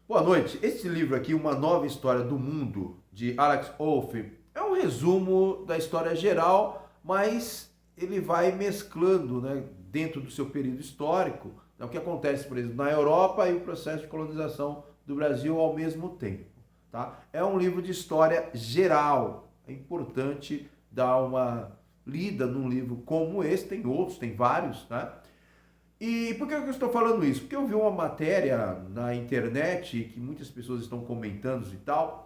Boa noite. Este livro aqui, Uma Nova História do Mundo, de Alex Wolff, é um resumo da história geral, mas ele vai mesclando, né, dentro do seu período histórico, né, o que acontece, por exemplo, na Europa e o processo de colonização do Brasil ao mesmo tempo. Tá? É um livro de história geral. É importante dar uma lida num livro como esse, tem outros, tem vários, né? E por que eu estou falando isso? Porque eu vi uma matéria na internet que muitas pessoas estão comentando e tal,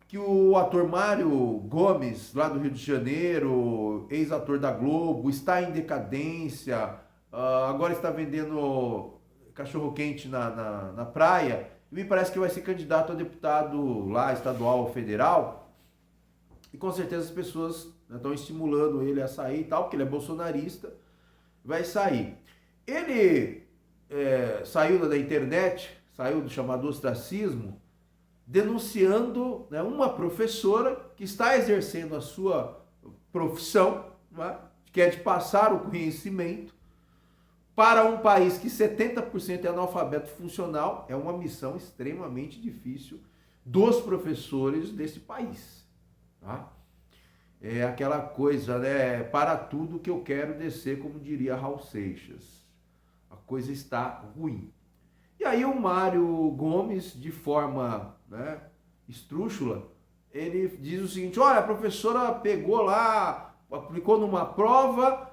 que o ator Mário Gomes, lá do Rio de Janeiro, ex-ator da Globo, está em decadência, agora está vendendo cachorro-quente na praia, e me parece que vai ser candidato a deputado lá, estadual ou federal, e com certeza as pessoas, né, estão estimulando ele a sair e tal, porque ele é bolsonarista, vai sair. Ele saiu da internet, saiu do chamado ostracismo, denunciando, né, uma professora que está exercendo a sua profissão, né, que é de passar o conhecimento para um país que 70% é analfabeto funcional. É uma missão extremamente difícil dos professores desse país. Tá? É aquela coisa, né? Para tudo que eu quero descer, como diria Raul Seixas. A coisa está ruim. E aí o Mário Gomes, de forma, né, esdrúxula, ele diz o seguinte: olha, a professora pegou lá, aplicou numa prova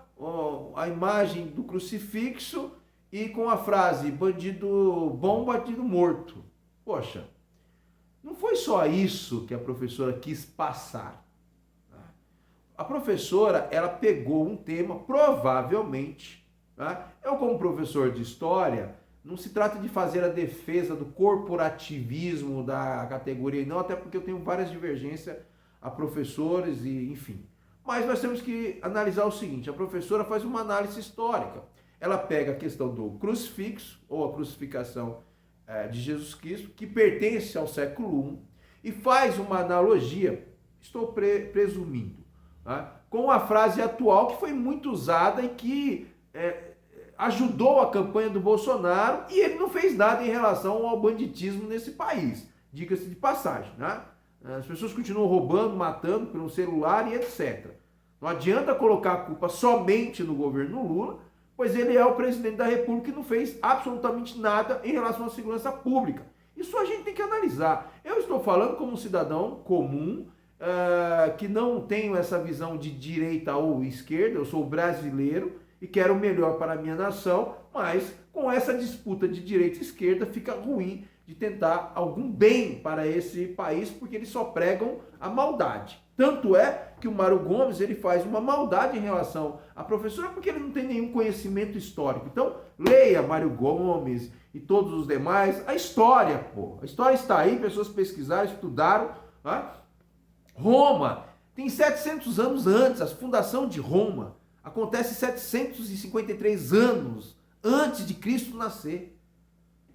a imagem do crucifixo e com a frase bandido bom, bandido morto. Poxa, não foi só isso que a professora quis passar. A professora, ela pegou um tema, provavelmente, tá? Eu, como professor de história, não se trata de fazer a defesa do corporativismo da categoria, não, até porque eu tenho várias divergências a professores e enfim. Mas nós temos que analisar o seguinte: a professora faz uma análise histórica. Ela pega a questão do crucifixo, ou a crucificação de Jesus Cristo, que pertence ao século I, e faz uma analogia, estou presumindo, tá, com a frase atual que foi muito usada e que ajudou a campanha do Bolsonaro, e ele não fez nada em relação ao banditismo nesse país, diga-se de passagem, né? As pessoas continuam roubando, matando pelo celular e etc. Não adianta colocar a culpa somente no governo Lula, pois ele é o presidente da República e não fez absolutamente nada em relação à segurança pública. Isso a gente tem que analisar. Eu estou falando como um cidadão comum, que não tenho essa visão de direita ou esquerda. Eu sou brasileiro e quero o melhor para a minha nação, mas com essa disputa de direita e esquerda fica ruim de tentar algum bem para esse país, porque eles só pregam a maldade. Tanto é que o Mário Gomes, ele faz uma maldade em relação à professora, porque ele não tem nenhum conhecimento histórico. Então, leia Mário Gomes e todos os demais. A história, pô. A história está aí, pessoas pesquisaram, estudaram. Né? Roma tem 700 anos antes, a fundação de Roma acontece 753 anos antes de Cristo nascer.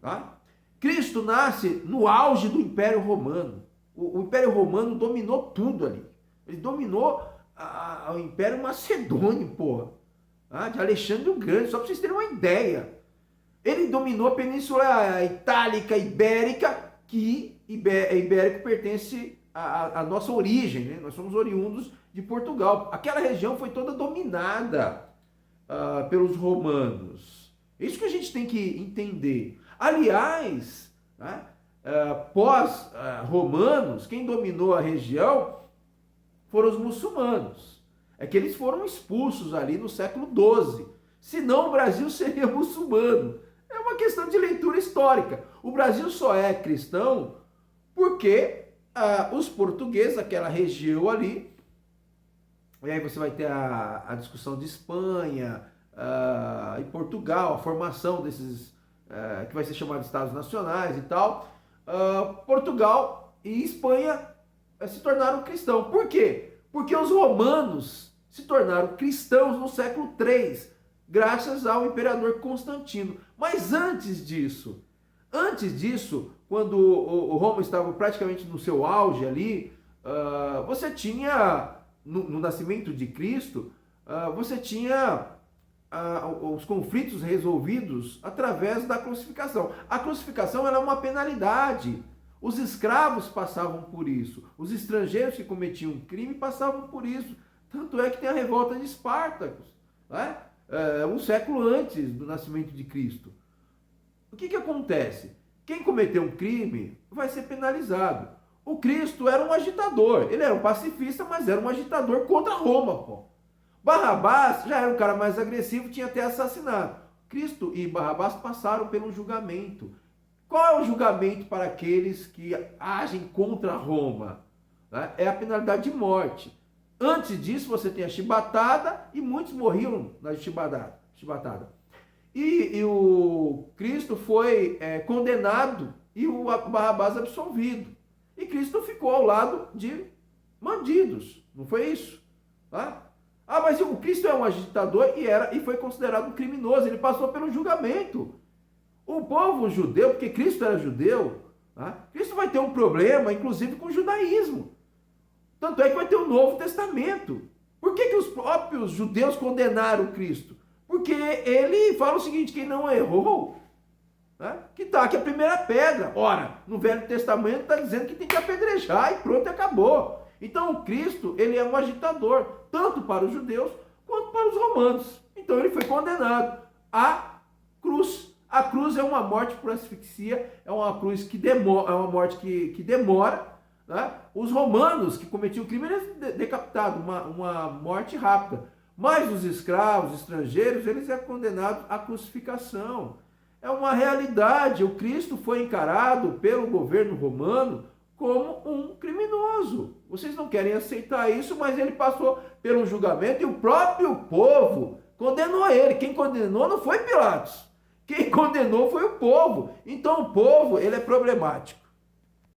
Tá? Cristo nasce no auge do Império Romano. O Império Romano dominou tudo ali. Ele dominou o Império Macedônio, porra, de Alexandre o Grande, só para vocês terem uma ideia. Ele dominou a Península Itálica, Ibérica, que Ibérico pertence à nossa origem, né? Nós somos oriundos de Portugal. Aquela região foi toda dominada pelos romanos. É isso que a gente tem que entender. Aliás, né, pós-romanos, quem dominou a região foram os muçulmanos. É que eles foram expulsos ali no século XII. Senão o Brasil seria muçulmano. É uma questão de leitura histórica. O Brasil só é cristão porque os portugueses, aquela região ali, e aí você vai ter a discussão de Espanha e Portugal, a formação desses que vai ser chamado de Estados Nacionais e tal. Portugal e Espanha se tornaram cristãos. Por quê? Porque os romanos se tornaram cristãos no século III, graças ao imperador Constantino. Mas antes disso, quando o Roma estava praticamente no seu auge ali, você tinha, no nascimento de Cristo, você tinha os conflitos resolvidos através da crucificação. A crucificação ela é uma penalidade. Os escravos passavam por isso. Os estrangeiros que cometiam crime passavam por isso. Tanto é que tem a revolta de Espartacos, né? Um século antes do nascimento de Cristo. O que acontece? Quem cometeu um crime vai ser penalizado. O Cristo era um agitador. Ele era um pacifista, mas era um agitador contra Roma, pô. Barrabás já era um cara mais agressivo, tinha até assassinado. Cristo e Barrabás passaram pelo julgamento. Qual é o julgamento para aqueles que agem contra Roma? É a penalidade de morte. Antes disso, você tem a chibatada e muitos morriam na chibatada. E o Cristo foi condenado e o Barrabás absolvido. E Cristo ficou ao lado de bandidos. Não foi isso? Tá? Mas o Cristo é um agitador e foi considerado um criminoso. Ele passou pelo julgamento. O povo judeu, porque Cristo era judeu, tá? Cristo vai ter um problema, inclusive, com o judaísmo. Tanto é que vai ter o Novo Testamento. Por que os próprios judeus condenaram Cristo? Porque ele fala o seguinte, quem não errou, né, que taque a primeira pedra. Ora, no Velho Testamento está dizendo que tem que apedrejar e pronto, acabou. Então o Cristo, ele é um agitador, tanto para os judeus quanto para os romanos. Então ele foi condenado à cruz. A cruz é uma morte por asfixia, é uma cruz que demora, é uma morte que demora. Né? Os romanos que cometiam crime, eles decapitados, uma morte rápida. Mas os escravos, os estrangeiros, eles eram condenados à crucificação. É uma realidade. O Cristo foi encarado pelo governo romano como um criminoso. Vocês não querem aceitar isso, mas ele passou pelo julgamento e o próprio povo condenou ele. Quem condenou não foi Pilatos. Quem condenou foi o povo. Então o povo, ele é problemático.